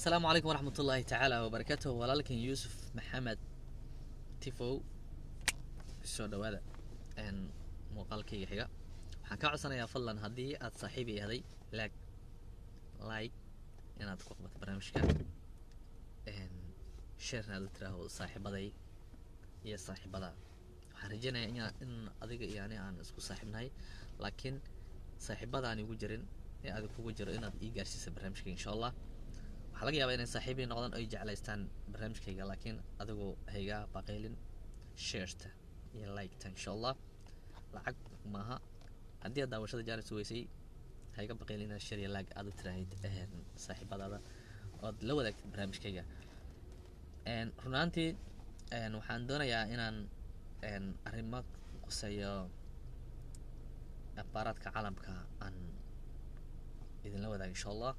السلام عليكم ورحمة الله تعالى وبركاته ولكن يوسف محمد تيفو soo dhawaada muuqaalkayga xiga waxaan ka codsanayaa fadlan haddii aad saaxiib yahay like inaad ku qabato barnaamijka share aad u tiraahdo saaxiibaday iyo saaxiibada waxaan rajeynayaa in adiga iyo ani aan isku saaxiibnahay laakiin saaxiibada aan igu jirin ee adiga kugu jiro inaad ii gaarsiiso barnaamijka insha Allah waxaa laga yaabaa inay saaxiibiin noqdaan oo ay jeclaystaan barnaamijkayga laakiin adigu hayga baqaylin shareta iyo like-ta insha Allah lacag maaha haddii aad daawashada jaaris weysay hayga baqaylin inaad share iyo like aad u tiraahid saaxiibadaada ood la wadaagtid barnaamijkayga runaantii waxaan doonayaa inaan arrimo quseeyo akhbaaraadka caalamka aan idinla wadaago insha Allah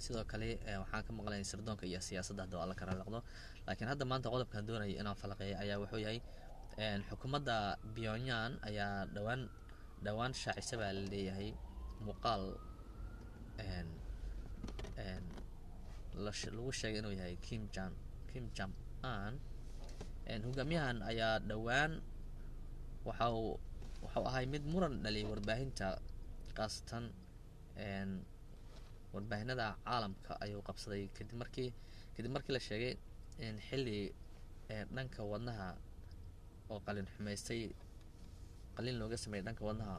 sidoo kale waxaan ka maqlaynay sirdoonka iyo siyaasadda hadda alla kala laqdo laakiin hadda maanta qodobkan doonaya inaan falaqeeyo ayaa wuxuu yahay xukuumadda Pyongyang ayaa dhawaan shaacisay baa la leeyahay muuqaal lagu sheegay inuu yahay Kim Jong-un hogaamiyahan ayaa dhawaan wuxuu ahay mid muran dhaliyay warbaahinta qaasatan warbaahinada caalamka ayuu qabsaday kadib markii la sheegay in xilli dhanka wadnaha oo qalin looga sameeyay dhanka wadnaha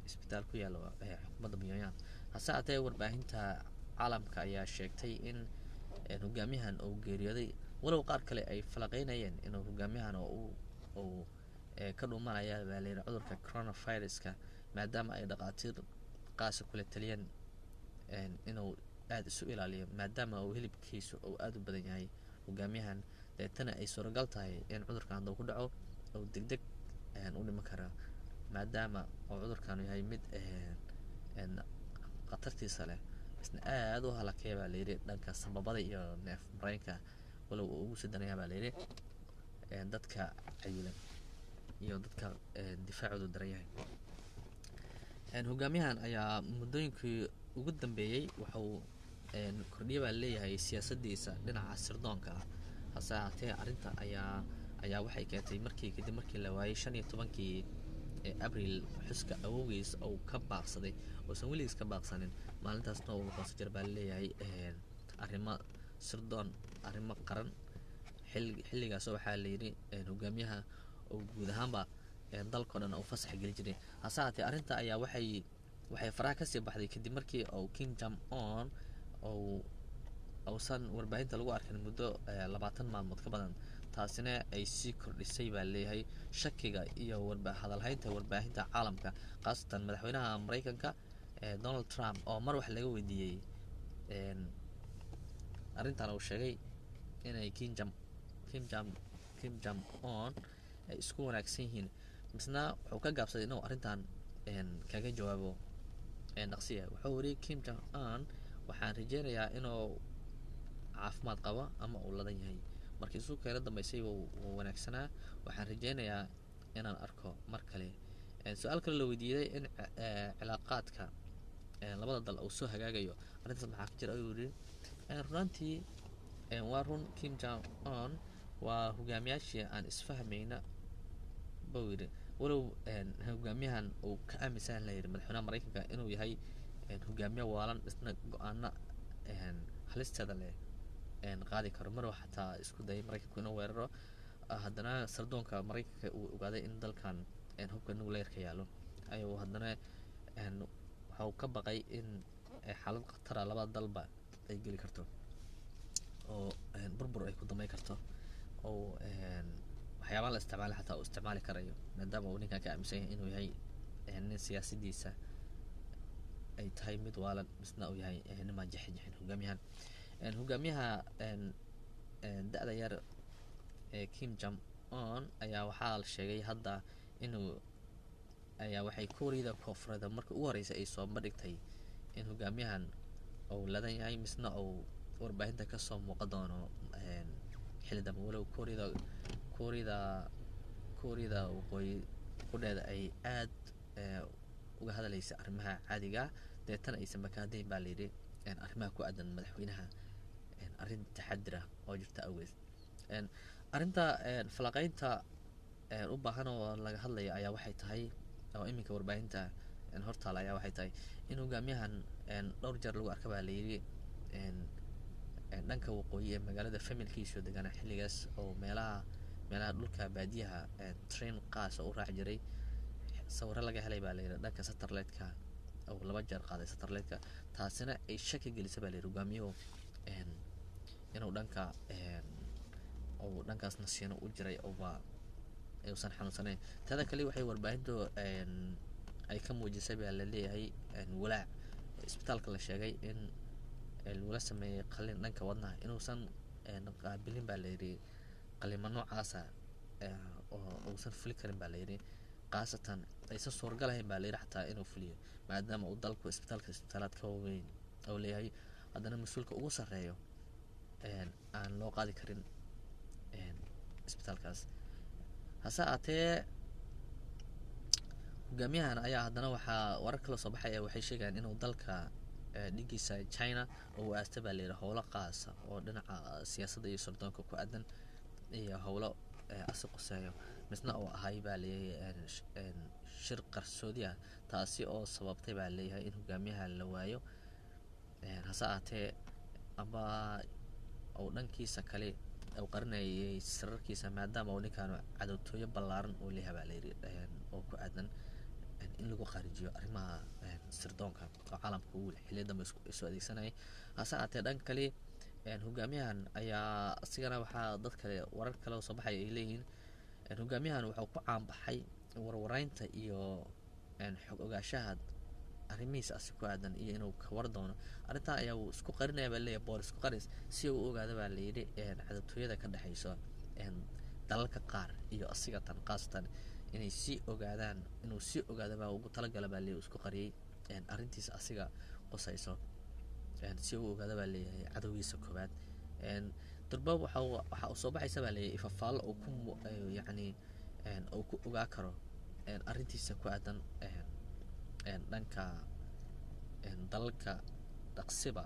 isbitaal ku yaalo xukuumadda Pyongyang hase ahaatee warbaahinta caalamka ayaa sheegtay in hogaamiyahan uu geeriyooday walow qaar kale ay falaqeynayeen inuu hogaamiyahan uu ka dhumanaya baalayr cudurka coronavirus-ka maadaama ay dhaqaatiir qaas kula taliyeen inuu aad isu ilaaliyo maadaama uu hilibkiisu uu aad u badan yahay hogaamiyahan deetana ay suuragal tahay in cudurkan hadduu ku dhaco uu degdeg u dhiman karo maadaama uu cudurkan yahay mid khatartiisa leh isna aad u halakeeya baa layidhi dhanka sababada iyo neef mareenka walow uu ugu sii danaya baa layidhi dadka cayilan iyo dadka difaacoodu daran yahay hogaamiyahan ayaa muddooyinkii ugu dambeeyay wuxuu kordhiye baa leeyahay siyaasadiisa dhinaca sirdoonka hase ahaatee arrinta ayaa waxay keentay kadib markii la waayay 15kii abriil xuska awowgiis uu ka baaqsaday oosan weligiis ka baaqsanin maalintaasna uu qoonsi jir baa leeyahay arrimo sirdoon arrimo qaran xilligaas waxaa la yidhi hogaamiyaha oo guud ahaanba dalka dhan uu fasax geli jiray hase ahaatee arrinta ayaa waxay faraha kasii baxday kadib markii uu Kim Jong-un uusan warbaahinta lagu arkin muddo 20 maalmood ka badan taasina ay sii kordhisay baa leeyahay shakiga iyo hadalhaynta warbaahinta caalamka qaasatan madaxweynaha Mareykanka Donald Trump oo mar wax laga weydiiyay arrintan uu sheegay inay Kim Jong-un ay isku wanaagsan yihiin misna wuxuu ka gaabsaday inuu arrintan kaga jawaabo naqsiya wuxuu yiri Kim Jong-un waxaan rajeynayaa inuu caafimaad qabo ama uu ladan yahay markii soo kale dambeysay uu wanaagsanaa waxaan rajeynayaa inaan arko mar kale su'aal kale la weydiiyay in cilaaqaadka labada dal uu soo hagaagayo arrintaas maxaa ka jira ayuu yiri runtii waa run Kim Jong-un waa hogaamiyaashii aan isfahmayna buu yiri walow hogaamiyahan uu ka aaminsan yahay madaxweynaha Mareykanka inuu yahay hogaamiye waalan isna go'aana halisteeda leh qaadi karo mar xataa isku day Mareykanku inuu weeraro haddana sirdoonka Mareykanka uu ogaaday in dalkan hubka nuclear-ka yaalo ayuu haddana waxa uu ka baqay in xaalad khatar ah labada dalba ay geli karto oo burbur ay ku damay karto oo waxyaabaha la isticmaali xataa uu isticmaali karayo maadaama uu ninkan ka aaminsan yahay inuu yahay nin siyaasadiisa ay tahay mid waalan misna uu yahay niman jaxin hogaamiyaha da'da yar Kim Jong-un ayaa waxaa la sheegay hadda inuu waxay Koreada Koonfureed markii ugu horeysay ay soo bandhigtay in hogaamiyahan uu ladan yahay misna uu warbaahinta ka soo muuqan doono xilli dambe walow Koreada waqooyi qudheeda ay aad uga hadlaysa arrimaha caadiga deetana aysan makaadayn baa layidhi arrimaha ku aadan madaxweynaha arrin taxadir ah oo jirta awgeed. Arrinta falaqaynta u baahan oo laga hadlaya ayaa waxay tahay oo iminka warbaahinta hortaala ayaa waxay tahay in hogaamiyahan dhowr jeer lagu arka baa layidhi dhanka waqooyi ee magaalada familkiisu degana xilligaas oo meelaha dhulka baadiyaha train qaas oo u raaci jiray. sawiro laga helay baa layidhi dhanka satellite-ka oo 2 jeer qaaday satellite-ka, taasina ay shaki gelisay baa layidhi hogaamiyuhu inuu dhankaas nasiino u jiray ooba ayuusan xanuunsanayn. tada kale waxay warbaahintu ay ka muujisay baa la leeyahay walaac isbitaalka la sheegay in lagula sameeyey qalin dhanka wadnaha inuusan qaabilin baa layidhi qalimo noocaasa oo uusan fuli karin baa layidhi, khaasatan aysan suuragalahayn baa layidhi xataa inuu fuliyo maadaama uu dalku isbitaalaad ka waaweyn oo leeyahay, haddana mas-uulka ugu sarreeyo aan loo qaadi karin isbitaalkaas. hase aatee hogaamiyahan ayaa haddana waxaa warar kala soo baxaya waxay sheegayaan inuu dalka dhigiisa China oo uu aastay baa layidhi howlo qaasa oo dhinaca siyaasadda iyo sirdoonka ku aadan iyo howlo asi quseeyo misna oo ahay baa leeyahay shir qarsoodi ah, taasi oo sababtay baa leeyahay in hogaamiyaha la waayo. hase aatee aba uu dhankiisa kale uu qarinayay sirarkiisa maadaama uu ninkaan cadowtooyo ballaaran uu leeyahay baa layidhi oo ku aadan in lagu qaarijiyo arrimaha sirdoonka oo caalamka uu xilliyo dambe isu adeegsanayay. hase aatee dhan kale hogaamiyahan ayaa asigana waxaa dad kale warar kale oo soo baxaya ay leeyihiin hogaamiyahan wuxuu ku caanbaxay warwareynta iyo xog ogaashaha arrimihiisa asi ku aadan iyo inuu ka war doono arrintan ayaa uu isku qarinaya baa leeyahay boor isku qaris si uu u ogaado baa layidhi cadowtooyada ka dhexayso dalalka qaar iyo asiga tan khaasatan inay sii ogaadaan inuu sii ogaado baa ugu talagala baa leeyahay isku qariyay arrintiisa asiga qosayso si uu ogaado baa leeyahay cadowgiisa koobaad. durba waxa uu soo baxaysa baa leeyahay ifafaalo uu ku yacni uu ku ogaa karo arrintiisa ku aadan dhanka dalalka dhaqsiba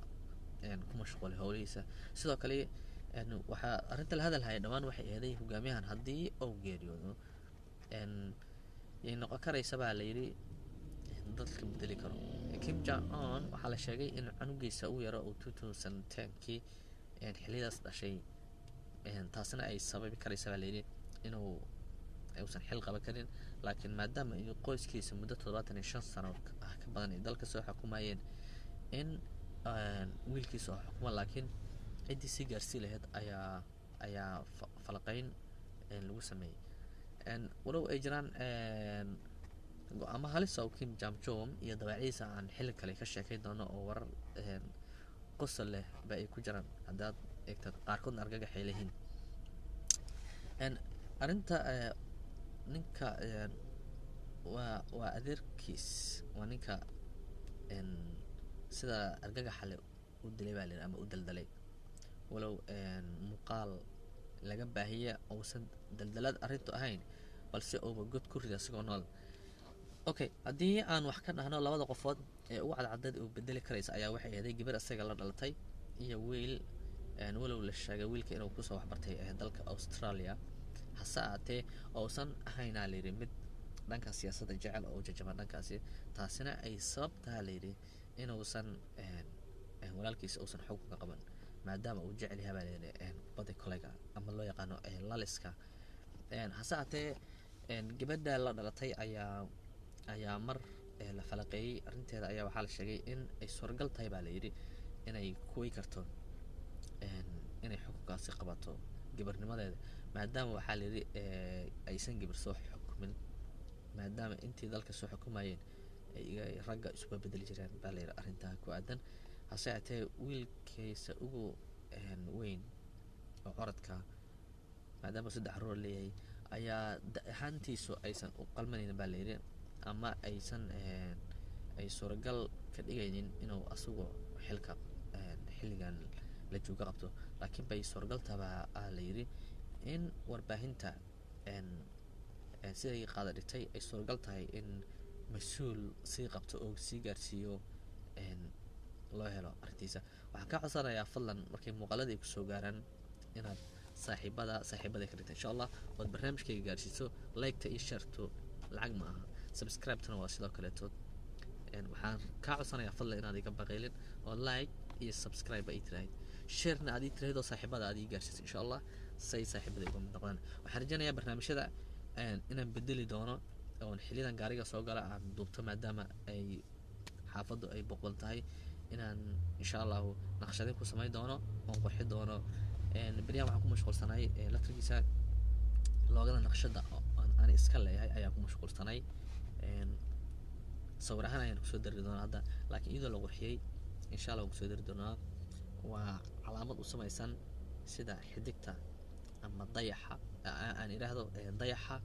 ku mashquulay howlihiisa. sidoo kale waxaa arrinta la hadalhaya dhammaan waxay eeday hogaamiyahan haddii uu geeriyoodo yay noqon karaysa baa layidhi dadka bedeli karo. Kim Jong Un waxaa la sheegay in canugiisa uu yaro uu 2010kii xillidaas dhashay, taasina ay sababi karaysa baa layidhi inuu uusan xil qaban karin, laakiin maadaama ay qoyskiisa muddo 75 sano ah ka badan ay dalka soo xukumayeen in wiilkiisa oo xukuma laakiin ciddii sii gaarsii lahayd ayaa falaqayn lagu sameeyey. walow ay jiraan go-aamo halis oo Kim Jong Un iyo dabeecadiisa aan xilli kale ka sheekayn doono oo warar qosol leh ba ay ku jiraan haddaad eegtad qaarkoodna argagaxay leeyihiin. arrinta ninka waa adeerkiis waa ninka sida argagaxa leh u dilay baa layidhi ama u daldalay, walow muuqaal laga baahiya uusan daldalaad arrintu ahayn balse uuba god ku rida asigoo nool. okay, haddii aan wax ka dhahno labada qofood ee ugu cadcadad uu bedeli karaysa ayaa waxay ahaday gabar asaga la dhalatay iyo wiil walow la sheegay wiilka inuu kusoo waxbartay dalka Australia, hase aatee uusan ahaynaa layidhi mid dhanka siyaasadda jecel oo jajaba dhankaasi, taasina ay sabab tahay layidhi inuusan walaalkiisa uusan xukunka qaban maadaama uu jecel yahay baa layidhi kubadda kolayga ama loo yaqaano laliska. hase aatee gabadha la dhalatay ayaa mar la falaqeeyey arrinteeda ayaa waxaa la sheegay in ay suuragal tahay baa layidhi inay kuway karto inay xukunkaasi qabato gabarnimadeeda maadaama waxaa layidhi aysan gabar soo xukumin maadaama intii dalka soo xukumayeen ay ragga isuba bedeli jireen baa layidhi arrintaa ku aadan. hase aatee wiilkiisa ugu weyn oo coradka maadaama 3 caruur leeyahay ayaa ahaantiisu aysan u qalmanaynin baa layidhi ama aysan ay suuragal ka dhigaynin inuu asagu xilka xilligan la jooga qabto, laakiin bay suuragal tahay layidhi in warbaahinta siday qaada dhigtay ay suuragal tahay in mas-uul sii qabto oo sii gaarsiiyo loo helo arrintiisa. Waxaan kaa codsanayaa fadlan markay muuqaalada ay kusoo gaaraan inaad saaxiibada ka dhigta insha allah, ood barnaamijkayga gaarsiiso. Like-ta iyo share-tu lacag ma aha, subscribe-tuna waa sidoo kaleetood. waxaan kaa codsanayaa fadlan inaad iga baqaylin oo like iyo subscribe ay tiraahid, share-na aad ii tiraahid oo saaxiibada aad ii gaarsiiso insha allah, say saaxiibada igu mid noqdaan. waxaan rajaynayaa barnaamijyada inaan bedeli doono oon xiliyadan gaariga soo gala aan duubto, maadaama ay xaafaddu ay boqol tahay, inaan insha allahu naqshadin ku samayn doono oon qurxi doono. beryahan waxaan ku mashquulsanay laftirkiisa loogada naqshada aan iska leeyahay ayaan ku mashquulsanay. sawir ahaan ayaan kusoo dari doonaa hadda, laakiin iyadoo la qurxiyey insha allah waan kusoo dari doonaa. waa calaamad u samaysan sida xidigta ama dayaxa, aan idhaahdo dayaxa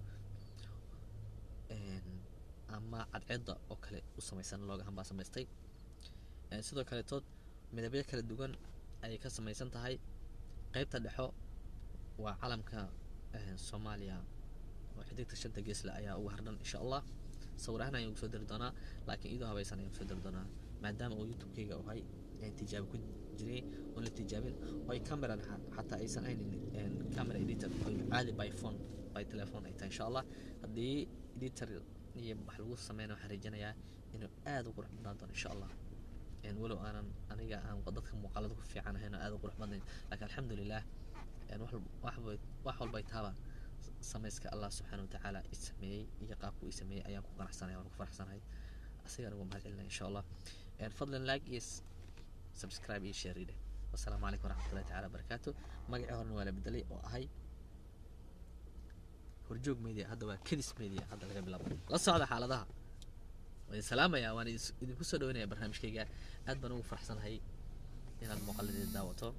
ama cadceedda oo kale u samaysan loogahan baa samaystay. sidoo kaletood midabyo kala duwan ayay ka samaysan tahay. qaybta dhexo waa calamka soomaaliya oo xidigta shanta geesle ayaa ugu hardhan insha allah. sawir ahaan ayaan kusoo dari doonaa, laakiin iyadoo habaysan ayaan kusoo dari doonaa, maadaama uu youtube-kayga ahay tijaabo ku jiray oon la tijaabin, oo ay camera xataa aysan haynin camera editor oo caadi by phone by telephone ay tahay insha allah. haddii editor iyo wax lagu sameynayo waxaan rajaynayaa inuu aad u qurux badnaan doono insha allah. walow aanan aniga aan dadka muuqaalada ku fiican ahayn oo aad u qurux badnayn, laakiin alxamdulilah wax walba ay taaba samayska allah subxaana watacaala i sameeyey iyo qaabku i sameeyey ayaan ku qanacsanaya, waan ku faraxsanahay, asigana ugu mahad celinaya insha allah. fadlan like iyo subscribe iyo share ide. wassalaamu calaykum waraxmatullahi tacaala wabarakaatu. magacii horena waa la bedelay oo ahay horjoog media, hadda waa kedis media hadda laga bilaabo. la socda xaaladaha, waan salaamaya, waan idinku soo dhaweynaya barnaamijkayga. aad baan ugu faraxsanahay inaad muuqaaladeeda daawato.